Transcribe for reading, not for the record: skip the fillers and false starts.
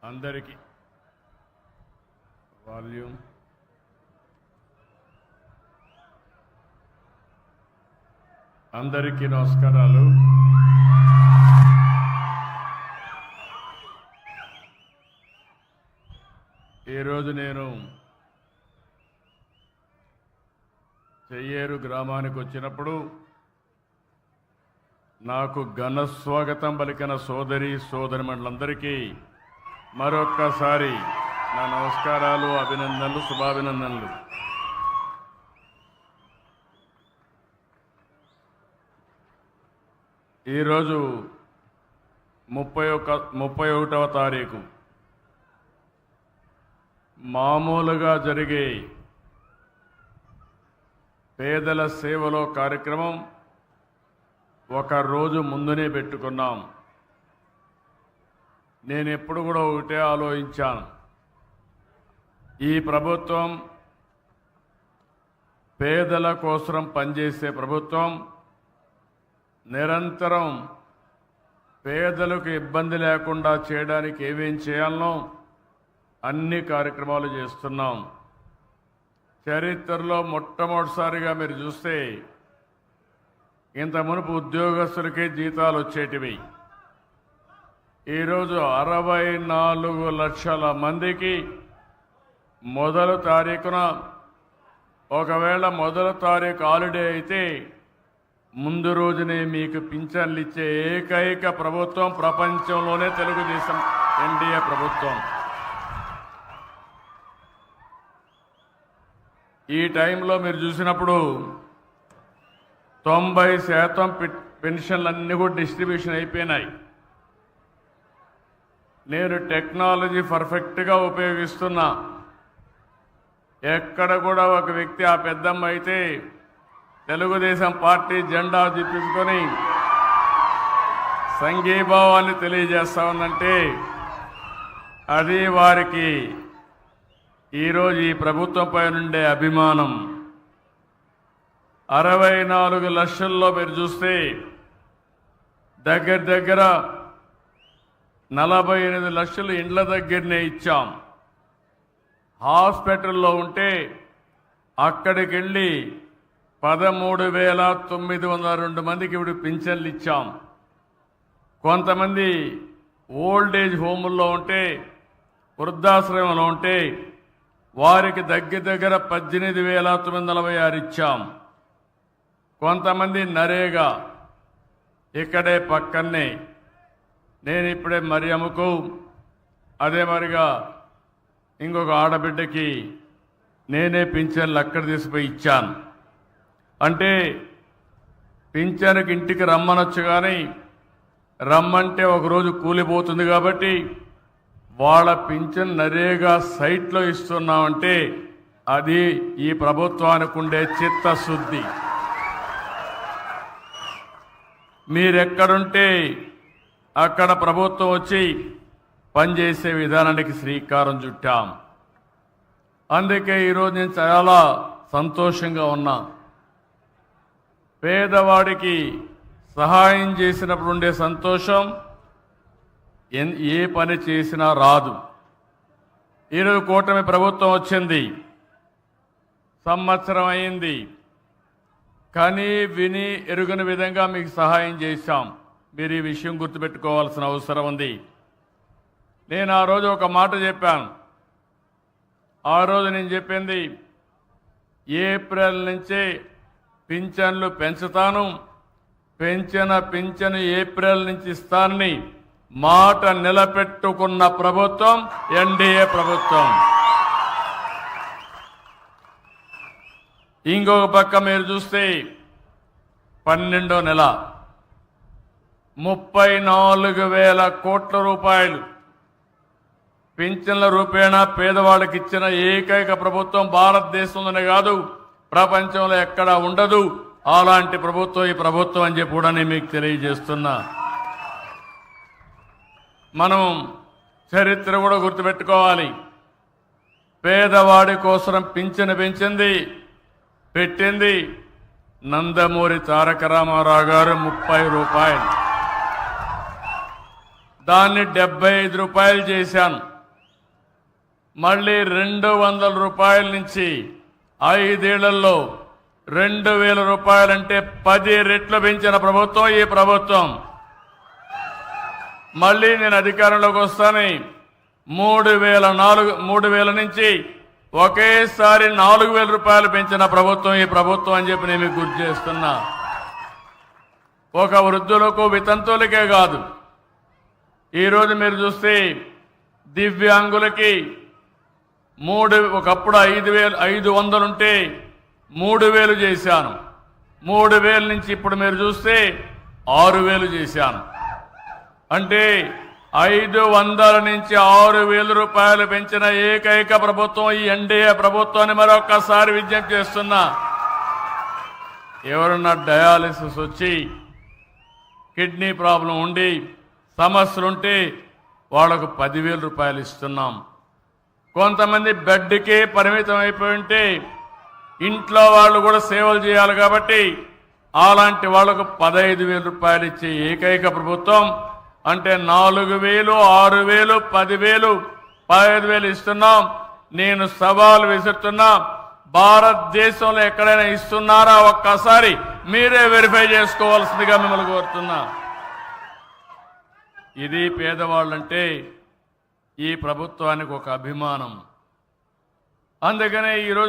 అందరికీ వాల్యూమ్ అందరికీ నమస్కారాలు. ఈరోజు నేను చెయ్యేరు గ్రామానికి వచ్చినప్పుడు నాకు ఘన స్వాగతం పలికిన సోదరిమణులందరికీ మరొక్కసారి నా నమస్కారాలు, అభినందనలు, శుభాభినందనలు. ఈరోజు 31వ తారీఖు మామూలుగా జరిగే పేదల సేవలో కార్యక్రమం ఒక రోజు ముందునే పెట్టుకున్నాం. నేను ఎప్పుడు కూడా ఒకటే ఆలోచించాను, ఈ ప్రభుత్వం పేదల కోసం పనిచేసే ప్రభుత్వం, నిరంతరం పేదలకు ఇబ్బంది లేకుండా చేయడానికి ఏమేం చేయాలనో అన్ని కార్యక్రమాలు చేస్తున్నాం. చరిత్రలో మొట్టమొదటిసారిగా మీరు చూస్తే ఇంత మునుపు ఉద్యోగస్తులకే జీతాలు వచ్చేటివి. ఈరోజు 64 లక్షల మందికి మొదటి తారీఖున, ఒకవేళ మొదటి తారీఖు హాలిడే అయితే ముందు రోజునే మీకు పింఛన్లు ఇచ్చే ఏకైక ప్రభుత్వం ప్రపంచంలోనే తెలుగుదేశం ఎన్డీఏ ప్రభుత్వం. ఈ టైంలో మీరు చూసినప్పుడు 90% పెన్షన్లన్నీ కూడా డిస్ట్రిబ్యూషన్ అయిపోయినాయి. నేను టెక్నాలజీ పర్ఫెక్ట్గా ఉపయోగిస్తున్నా. ఎక్కడ కూడా ఒక వ్యక్తి, ఆ పెద్దమ్మ అయితే తెలుగుదేశం పార్టీ జెండా చూపించుకొని సంఘీభావాన్ని తెలియజేస్తా ఉందంటే అది వారికి ఈరోజు ఈ ప్రభుత్వంపై నుండే అభిమానం. 64 లక్షల్లో మీరు చూస్తే దగ్గర 48 లక్షలు ఇండ్ల దగ్గరనే ఇచ్చాం. హాస్పిటల్లో ఉంటే అక్కడికి వెళ్ళి 13,902 మందికి ఇప్పుడు పింఛన్లు ఇచ్చాం. కొంతమంది ఓల్డ్ ఏజ్ హోముల్లో ఉంటే, వృద్ధాశ్రమంలో ఉంటే వారికి దగ్గర 18,946 ఇచ్చాం. కొంతమంది నరేగా ఇక్కడే పక్కనే, నేను ఇప్పుడే మరియమ్మకు, అదే మరిగా ఇంకొక ఆడబిడ్డకి నేనే పింఛన్లు అక్కడ తీసిపోయి ఇచ్చాను. అంటే పింఛన్కి ఇంటికి రమ్మనొచ్చు, కానీ రమ్మంటే ఒకరోజు కూలిపోతుంది కాబట్టి వాళ్ళ పింఛన్ నరేగా సైట్లో ఇస్తున్నామంటే అది ఈ ప్రభుత్వానికి ఉండే చిత్తశుద్ధి. మీరెక్కడుంటే అక్కడ ప్రభుత్వం వచ్చి పనిచేసే విధానానికి శ్రీకారం చుట్టాం. అందుకే ఈరోజు నేను చాలా సంతోషంగా ఉన్నా. పేదవాడికి సహాయం చేసినప్పుడు ఉండే సంతోషం ఏ పని చేసినా రాదు. ఈరోజు కూటమి ప్రభుత్వం వచ్చింది, సంవత్సరం అయింది, కానీ విని ఎరుగని విధంగా మీకు సహాయం చేశాం. మీరు ఈ విషయం గుర్తుపెట్టుకోవాల్సిన అవసరం ఉంది. నేను ఆ రోజు ఒక మాట చెప్పాను. ఆ రోజు నేను చెప్పింది, ఏప్రిల్ నుంచే పింఛన్లు పెంచుతాను, పింఛను ఏప్రిల్ నుంచి ఇస్తానని మాట నిలబెట్టుకున్న ప్రభుత్వం ఎన్డీఏ ప్రభుత్వం. ఇంకొక పక్క మీరు చూస్తే 12వ నెల 34,000 కోట్ల రూపాయలు పింఛన్ల రూపేణా పేదవాళ్ళకి ఇచ్చిన ఏకైక ప్రభుత్వం భారతదేశంలోనే కాదు, ప్రపంచంలో ఎక్కడా ఉండదు. అలాంటి ప్రభుత్వం ఈ ప్రభుత్వం అని చెప్పి కూడా నేను మీకు తెలియజేస్తున్నా. మనం చరిత్ర కూడా గుర్తుపెట్టుకోవాలి. పేదవాడి కోసం పింఛను పెట్టింది నందమూరి తారక రామారావు గారు 30 రూపాయలు. దాన్ని 75 రూపాయలు చేశాను. మళ్ళీ 200 రూపాయల నుంచి 5 ఏళ్లలో 2000 రూపాయలంటే 10 రెట్లు పెంచిన ప్రభుత్వం ఈ ప్రభుత్వం. మళ్ళీ నేను అధికారంలోకి వస్తాను 3000 నుంచి ఒకేసారి 4000 రూపాయలు పెంచిన ప్రభుత్వం ఈ ప్రభుత్వం అని చెప్పి నేను మీకు గుర్తు చేస్తున్నా. ఒక వృద్ధులకు వితంతువులకే కాదు, ఈరోజు మీరు చూస్తే దివ్యాంగులకి ఒకప్పుడు 500 ఉంటే 3000 చేశాను. 3000 నుంచి ఇప్పుడు మీరు చూస్తే 6000 చేశాను. అంటే 500 నుంచి 6000 రూపాయలు పెంచిన ఏకైక ప్రభుత్వం ఈ ఎన్డీఏ ప్రభుత్వాన్ని మరొక్కసారి విజ్ఞప్తి చేస్తున్నా. ఎవరన్నా డయాలిసిస్ వచ్చి కిడ్నీ ప్రాబ్లం ఉండి సమస్యలుంటే వాళ్లకు 10,000 రూపాయలు ఇస్తున్నాం. కొంతమంది బెడ్కే పరిమితం అయిపోయి ఉంటే ఇంట్లో వాళ్ళు కూడా సేవలు చేయాలి కాబట్టి అలాంటి వాళ్లకు 15,000 రూపాయలు ఇచ్చే ఏకైక ప్రభుత్వం. అంటే 4,000, 6,000, 10,000, 15,000 ఇస్తున్నాం. నేను సవాల్ విసురుతున్నా, భారతదేశంలో ఎక్కడైనా ఇస్తున్నారా ఒక్కసారి మీరే వెరిఫై చేసుకోవాల్సిందిగా మిమ్మల్ని కోరుతున్నా. ఇది పేదవాళ్ళంటే ఈ ప్రభుత్వానికి ఒక అభిమానం. అందుకనే ఈరోజు